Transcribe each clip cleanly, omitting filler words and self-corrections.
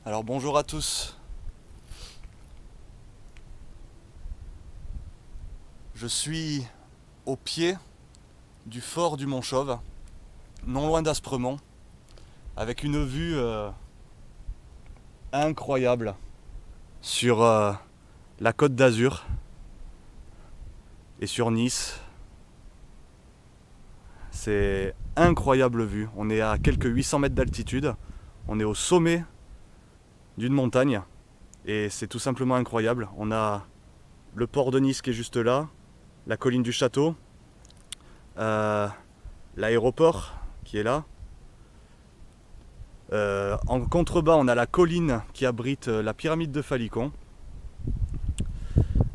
Alors bonjour à tous. Je suis au pied du fort du Mont-Chauve, non loin d'Aspremont, avec une vue incroyable sur la Côte d'Azur et sur Nice. C'est incroyable vue. On est à quelques 800 mètres d'altitude. On est au sommet d'une montagne et c'est tout simplement incroyable. On a le port de Nice qui est juste là, la colline du château, l'aéroport qui est là. En contrebas, on a la colline qui abrite la pyramide de Falicon,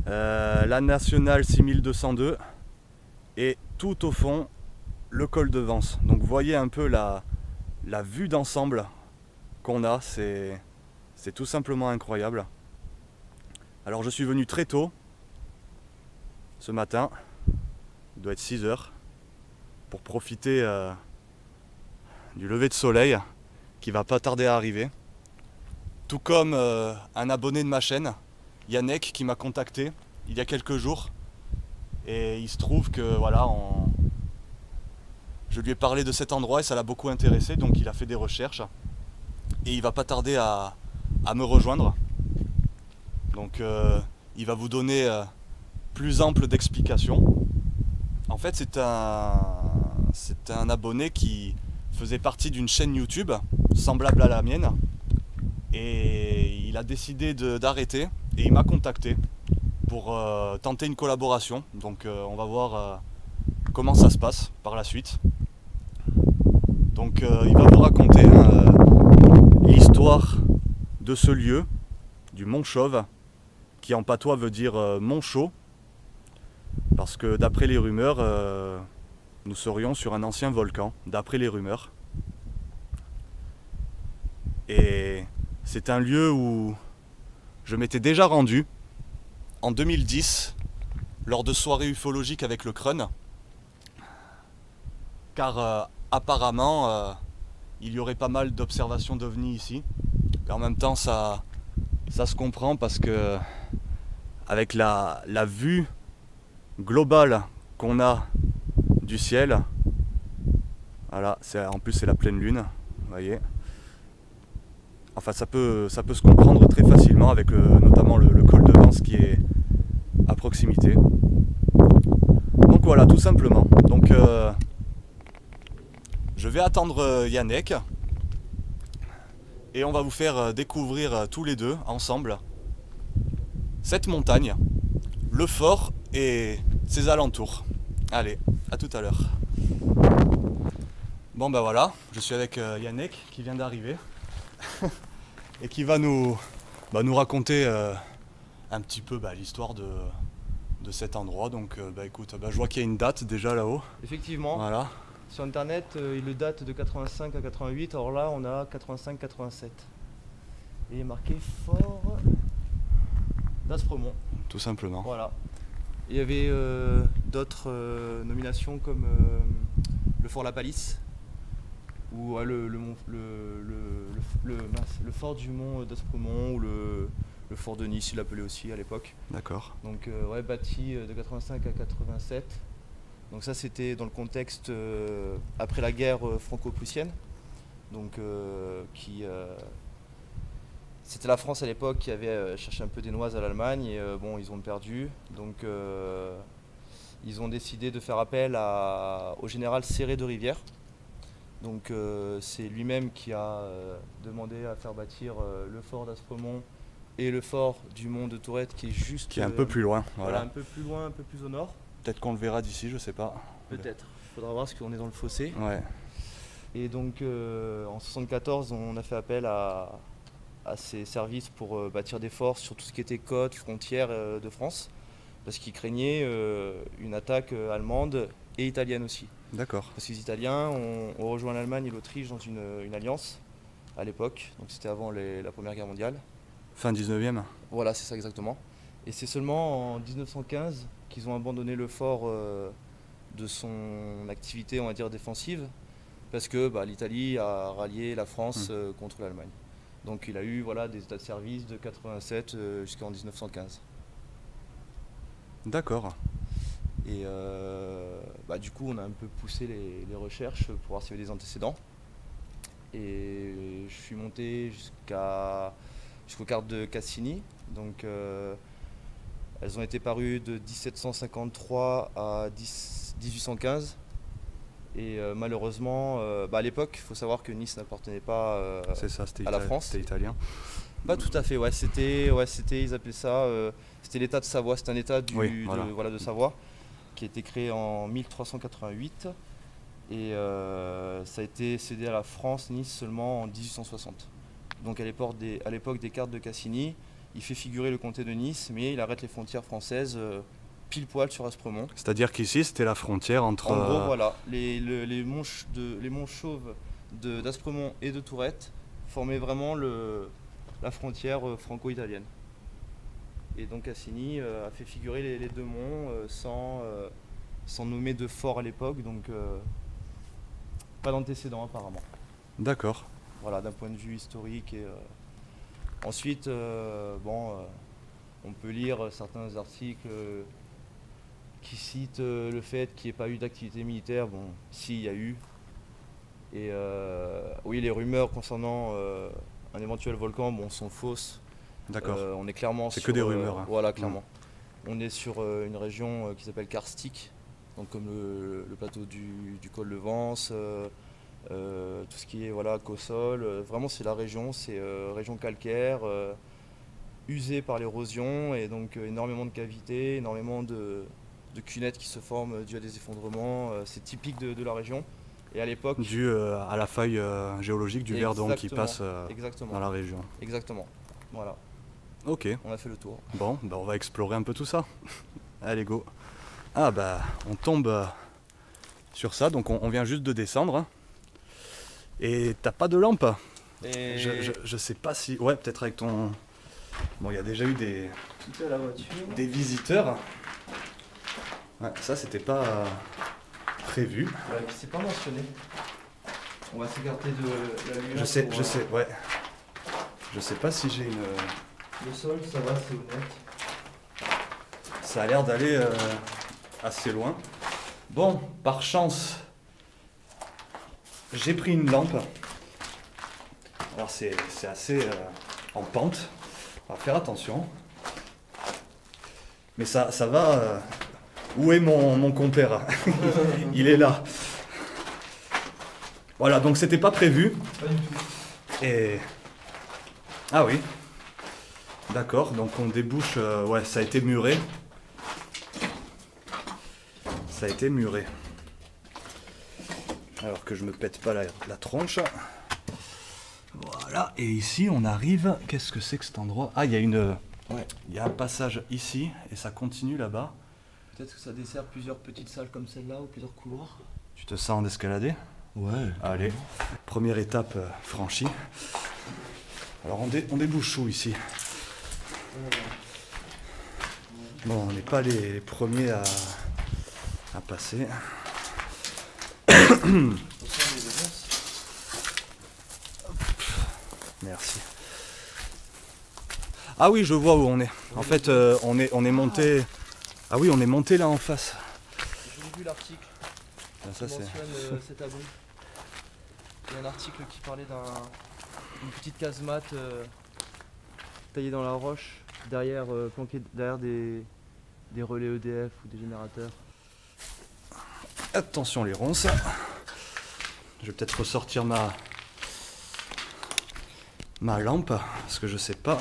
la nationale 6202 et tout au fond le col de Vence. Donc vous voyez un peu la vue d'ensemble qu'on a, c'est tout simplement incroyable. Alors je suis venu très tôt ce matin, il doit être 6 heures, pour profiter du lever de soleil qui va pas tarder à arriver. Tout comme un abonné de ma chaîne, Yannick, qui m'a contacté il y a quelques jours. Et il se trouve que voilà, je lui ai parlé de cet endroit et ça l'a beaucoup intéressé, donc il a fait des recherches. Et il va pas tarder à me rejoindre. Donc il va vous donner plus ample d'explications. En fait, c'est un abonné qui faisait partie d'une chaîne YouTube semblable à la mienne et il a décidé d'arrêter et il m'a contacté pour tenter une collaboration. Donc on va voir comment ça se passe par la suite. Donc il va vous raconter l'histoire de ce lieu, du Mont-Chauve, qui en patois veut dire Mont Chaud, parce que d'après les rumeurs, nous serions sur un ancien volcan, d'après les rumeurs. Et c'est un lieu où je m'étais déjà rendu en 2010 lors de soirées ufologiques avec le Crun, car apparemment il y aurait pas mal d'observations d'ovnis ici. Et en même temps ça se comprend parce que avec la vue globale qu'on a du ciel, voilà, en plus c'est la pleine lune, vous voyez. Enfin ça peut se comprendre très facilement avec notamment le col de Vence qui est à proximité. Donc voilà, tout simplement. Donc je vais attendre Yannick et on va vous faire découvrir tous les deux ensemble cette montagne, le fort et ses alentours. Allez, à tout à l'heure. Bon ben voilà, je suis avec Yannick qui vient d'arriver et qui va nous raconter un petit peu l'histoire de cet endroit. Donc écoute, je vois qu'il y a une date déjà là-haut. Effectivement, Voilà. sur internet, il le date de 85 à 88, alors là on a 85-87. Et il est marqué fort d'Aspremont. Tout simplement. Voilà. Il y avait d'autres nominations comme le fort La Palisse ou le fort du mont d'Aspremont ou le fort de Nice, il l'appelait aussi à l'époque. D'accord. Donc ouais, bâti de 85 à 87. Donc ça c'était dans le contexte après la guerre franco-prussienne. Donc c'était la France à l'époque qui avait cherché un peu des noises à l'Allemagne et bon, ils ont perdu. Donc ils ont décidé de faire appel au général Céré de Rivière. Donc c'est lui-même qui a demandé à faire bâtir le fort d'Aspremont et le fort du mont de Tourette qui est juste Qui est un peu plus loin. voilà, un peu plus loin, un peu plus au nord. Peut-être qu'on le verra d'ici, je sais pas. Peut-être. Il faudra voir parce qu'on est dans le fossé. Ouais. Et donc en 74, on a fait appel à ces services pour bâtir des forts sur tout ce qui était côte, frontière de France, parce qu'ils craignaient une attaque allemande et italienne aussi. D'accord. Parce que les Italiens ont rejoint l'Allemagne et l'Autriche dans une alliance à l'époque, donc c'était avant la Première Guerre mondiale. Fin 19e. Voilà, c'est ça exactement. Et c'est seulement en 1915 qu'ils ont abandonné le fort de son activité, on va dire, défensive, parce que l'Italie a rallié la France contre l'Allemagne. Donc il a eu voilà, des états de service de 87 jusqu'en 1915. D'accord. Et du coup, on a un peu poussé les recherches pour voir s'il y avait des antécédents. Et je suis monté jusqu'aux cartes de Cassini. Donc, elles ont été parues de 1753 à 1815. Et malheureusement, à l'époque, il faut savoir que Nice n'appartenait pas C'est ça, à la France. C'était italien. Pas tout à fait, ouais, ils appelaient ça, c'était l'état de Savoie, c'est un état de Savoie qui a été créé en 1388 et ça a été cédé à la France, Nice, seulement en 1860. Donc à l'époque des cartes de Cassini, il fait figurer le comté de Nice, mais il arrête les frontières françaises pile poil sur Aspremont. C'est-à-dire qu'ici, c'était la frontière entre... En gros, voilà, les monts chauves d'Aspremont et de Tourette formaient vraiment la frontière franco-italienne. Et donc Cassini a fait figurer les deux monts sans nommer de fort à l'époque, donc pas d'antécédent apparemment. D'accord. Voilà, d'un point de vue historique. Et ensuite, on peut lire certains articles qui citent le fait qu'il n'y ait pas eu d'activité militaire. Bon, si, il y a eu. Et oui, les rumeurs concernant un éventuel volcan, sont fausses. D'accord. On est clairement C'est sur, que des rumeurs. Hein. Voilà, clairement. On est sur une région qui s'appelle karstique, donc comme le plateau du col de Vence, tout ce qui est Cossol. Vraiment, c'est la région, c'est région calcaire, usée par l'érosion, et donc énormément de cavités, énormément de cunettes qui se forment dû à des effondrements. C'est typique de la région. Et à l'époque, dû à la faille géologique du Verdon qui passe dans la région. Exactement. Voilà. Ok. On a fait le tour. Bon, on va explorer un peu tout ça. Allez, go. Ah on tombe sur ça, donc on vient juste de descendre. Hein. Et t'as pas de lampe. Et je sais pas si... Ouais, peut-être avec ton... Bon, il y a déjà eu tout est à la voiture. des visiteurs. Ouais, ça, c'était pas prévu. Ouais, et puis c'est pas mentionné. On va s'écarter de la lumière. Je sais, ouais. Je sais pas si j'ai une... Le sol, ça va, c'est honnête. Ça a l'air d'aller assez loin. Bon, par chance, j'ai pris une lampe. Alors c'est assez en pente. On va faire attention. Mais ça va... Où est mon compère? Il est là. Voilà, donc c'était pas prévu. Pas du tout. Et... Ah oui. D'accord, donc on débouche... ouais, ça a été muré. Ça a été muré. Alors que je me pète pas la tronche. Voilà, et ici on arrive... Qu'est-ce que c'est que cet endroit? Ah, il y a une... Ouais, il y a un passage ici, et ça continue là-bas. Peut-être que ça dessert plusieurs petites salles comme celle-là, ou plusieurs couloirs. Tu te sens d'escalader? Ouais. Allez, première étape franchie. Alors on débouche où ici? Bon, on n'est pas les premiers à passer. Merci. Ah oui, je vois où on est. En fait, on est monté... Ah oui, on est monté là en face. J'ai vu l'article Ah, ça, qui mentionne cet abri. Il y a un article qui parlait d'une petite casemate taillée dans la roche, planquée derrière des relais EDF ou des générateurs. Attention les ronces. Je vais peut-être ressortir ma lampe, parce que je sais pas.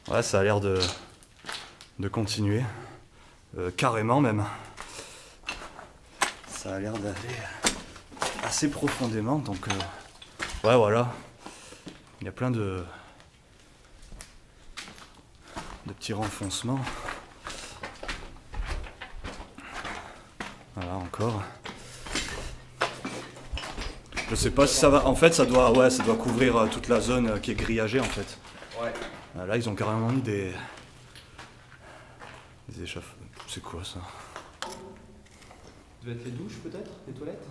Ouais, ça a l'air de continuer. Carrément même. Ça a l'air d'aller assez profondément, donc ouais, voilà. Il y a plein de petits renfoncements. Voilà, encore. Je sais pas si ça va. En fait, ça doit couvrir toute la zone qui est grillagée en fait. Ouais. Là, ils ont carrément mis des échafaudages. C'est quoi ça? Ça devait être les douches peut-être, les toilettes.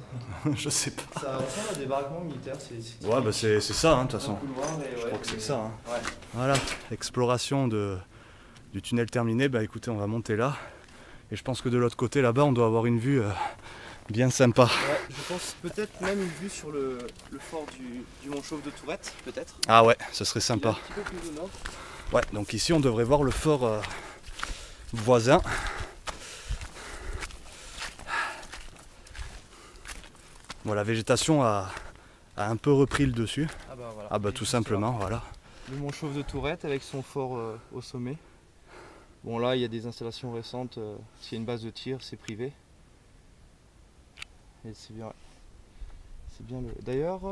Je sais pas. Ça ressemble à des baraquements militaires. Ouais, bah c'est ça, hein, de toute façon. Je crois que c'est ça. Hein. Ouais. Voilà, exploration du tunnel terminé. Bah écoutez, on va monter là. Et je pense que de l'autre côté, là-bas, on doit avoir une vue bien sympa. Ouais, je pense peut-être même une vue sur le fort du Mont Chauve de Tourette, peut-être. Ah ouais, ce serait sympa. Un petit peu plus au nord. Ouais, donc ici, on devrait voir le fort voisin. Bon, la végétation a un peu repris le dessus. Ah bah voilà. Ah bah tout simplement, voilà. Le Mont Chauve de Tourette avec son fort au sommet. Bon là il y a des installations récentes, s'il y a une base de tir c'est privé. Et c'est bien. C'est bien le. D'ailleurs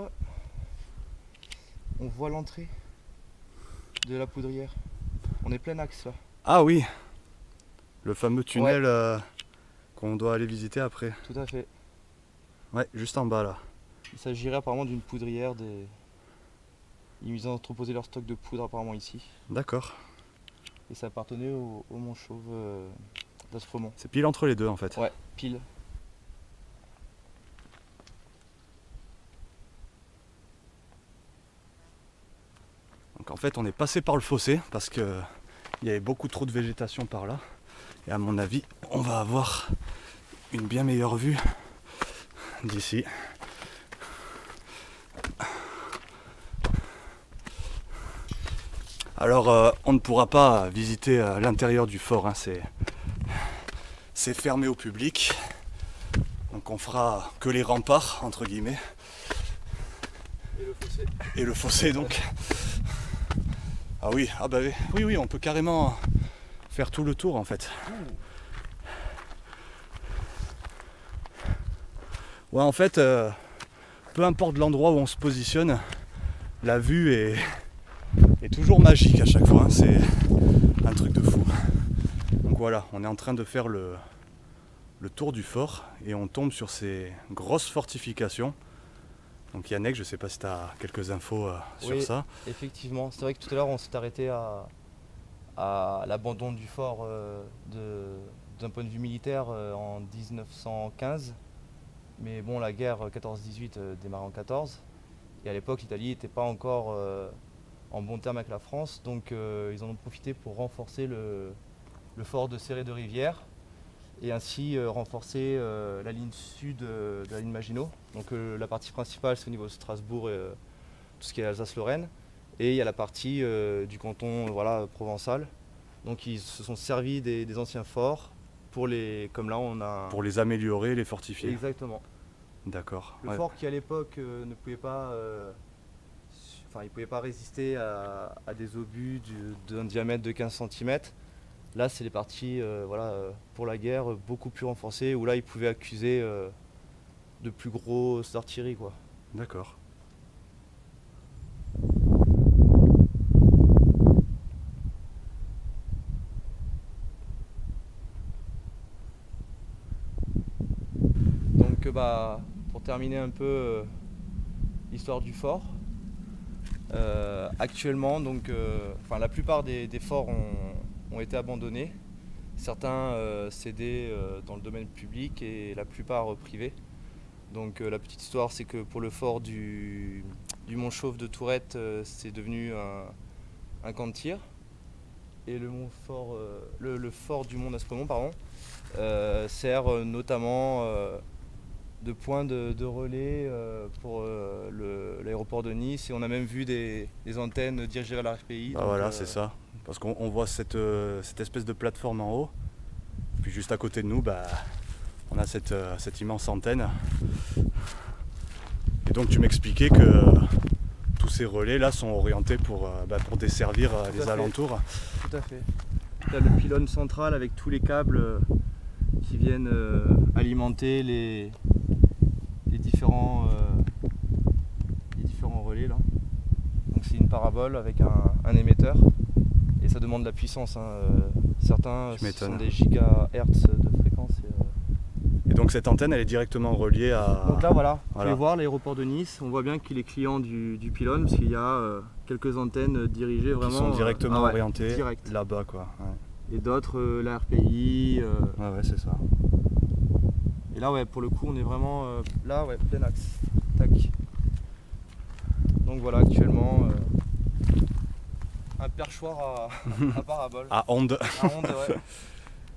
on voit l'entrée de la Poudrière. On est plein axe là. Ah oui, le fameux tunnel qu'on doit aller visiter après. Tout à fait. Ouais, juste en bas là. Il s'agirait apparemment d'une poudrière des. Ils ont entreposé leur stock de poudre apparemment ici. D'accord. Et ça appartenait au Mont Chauve d'Aspremont. C'est pile entre les deux en fait. Ouais, pile. Donc en fait on est passé par le fossé parce que il y avait beaucoup trop de végétation par là. Et à mon avis on va avoir une bien meilleure vue d'ici. Alors on ne pourra pas visiter l'intérieur du fort, hein, c'est fermé au public. Donc on fera que les remparts entre guillemets. Et le fossé. Et le fossé donc. Ah oui, ah bah oui, on peut carrément faire tout le tour en fait. Ouais, en fait, peu importe l'endroit où on se positionne, la vue est toujours magique à chaque fois, hein. C'est un truc de fou. Donc voilà, on est en train de faire le tour du fort et on tombe sur ces grosses fortifications. Donc Yannick, je sais pas si tu as quelques infos sur ça. Effectivement, c'est vrai que tout à l'heure on s'est arrêté à l'abandon du fort d'un point de vue militaire en 1915. Mais bon, la guerre 14-18 démarre en 14. Et à l'époque, l'Italie n'était pas encore en bon terme avec la France. Donc ils en ont profité pour renforcer le fort de Serré-de-Rivière. Et ainsi renforcer la ligne sud de la ligne Maginot. Donc la partie principale, c'est au niveau de Strasbourg et tout ce qui est Alsace-Lorraine. Et il y a la partie du canton provençal. Donc ils se sont servis des anciens forts. Comme là on a... Pour les améliorer, les fortifier. Exactement. D'accord. Le fort qui à l'époque ne pouvait pas, il pouvait pas résister à des obus d'un diamètre de 15 cm. Là c'est les parties pour la guerre beaucoup plus renforcées où là ils pouvaient accuser de plus grosses artilleries quoi. D'accord. Donc pour terminer un peu l'histoire du fort, actuellement la plupart des forts ont été abandonnés, certains cédés dans le domaine public et la plupart privés. Donc la petite histoire c'est que pour le fort du Mont Chauve de Tourette c'est devenu un camp de tir et le fort du Mont d'Aspremont sert notamment de point de relais pour l'aéroport de Nice et on a même vu des antennes dirigées vers l'RFPI. Ah voilà, c'est ça. Parce qu'on voit cette espèce de plateforme en haut. Puis juste à côté de nous, on a cette immense antenne. Et donc tu m'expliquais que tous ces relais là sont orientés pour desservir les alentours. Tout à fait. Tu as le pylône central avec tous les câbles qui viennent alimenter les différents relais là. Donc c'est une parabole avec un émetteur et ça demande de la puissance. Certains sont des gigahertz de fréquence. Et Et donc cette antenne elle est directement reliée à... Donc là voilà, vous Voilà. pouvez voir l'aéroport de Nice, on voit bien qu'il est client du pylône parce qu'il y a quelques antennes dirigées vraiment... qui sont directement ouais, orientées direct. là-bas quoi. Ouais. Et d'autres, la RPI. Ouais c'est ça. Et là ouais, pour le coup on est vraiment là ouais, plein axe. Tac. Donc voilà actuellement un perchoir à parabole. À onde. À onde, ouais.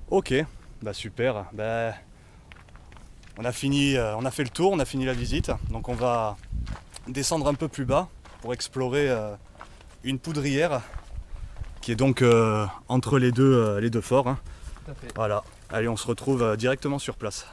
Ok, bah super. Bah, on a fait le tour, on a fini la visite. Donc on va descendre un peu plus bas pour explorer une poudrière qui est donc entre les deux forts. Hein. Tout à fait. Voilà. Allez, on se retrouve directement sur place.